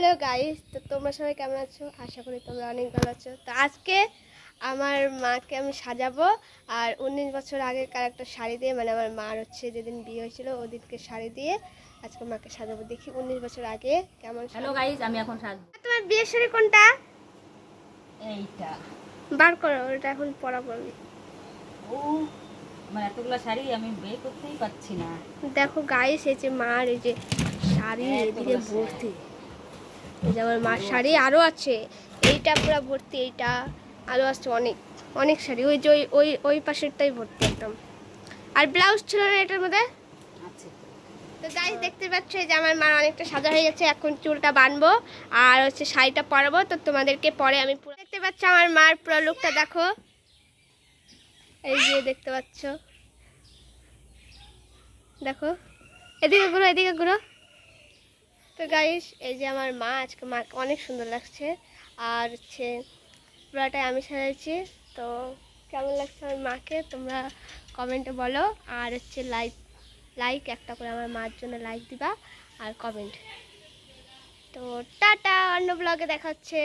Hello guys, তো তোমরা সবাই কেমন আছো? আশা করি তোমরা অনেক ভালো আছো। তো আজকে আমার মাকে আমি সাজাবো, আর 19 বছর আগেকার একটা শাড়ি দিয়ে, মানে আমার মার হচ্ছে যেদিন বিয়ে হয়েছিল ওদিনকে শাড়ি দিয়ে আজকে মাকে সাজাবো। দেখি 19 বছর আগে কেমন। হ্যালো গাইস, আমি এখন সাজবো। তোমার বিয়ের শাড়ি কোনটা? এইটা বার করো, ওটা এখন পরা পড়বি। ও মানে এতগুলো শাড়ি আমি বের করতেই পারছি না। দেখো গাইস, এই যে মার এই যে শাড়ি এদিকে ভর্তি, এই যে আমার মার শাড়ি আরও আছে, এইটা পুরো ভর্তি, এইটা আরও আছে অনেক অনেক শাড়ি। ওই যে ওই ওই ওই পাশেরটাই ভর্তি একদম। আর ব্লাউজ ছিল না এটার মধ্যে। আচ্ছা, তো গাইস দেখতে পাচ্ছ যে আমার মার অনেকটা সাজা হয়ে গেছে, এখন চুলটা বাঁধবো আর হচ্ছে শাড়িটা পরাবো। তো তোমাদেরকে পরে আমি পুরো দেখতে পাচ্ছ আমার মার পুরো লুকটা দেখো, এই যে দেখতে পাচ্ছ, দেখো এদিকে ঘুরো এদিকে ঘুরো। তো গাইস এই যে আমার মা, আজকে মাকে অনেক সুন্দর লাগছে, আর হচ্ছে পুরাটাই আমি সাজাইছি। তো কেমন লাগছে আমার মাকে তোমরা কমেন্টে বলো, আর হচ্ছে লাইক একটা করে আমার মার জন্য লাইক দিবা আর কমেন্ট। তো টাটা, অন্য ব্লগে দেখা হচ্ছে।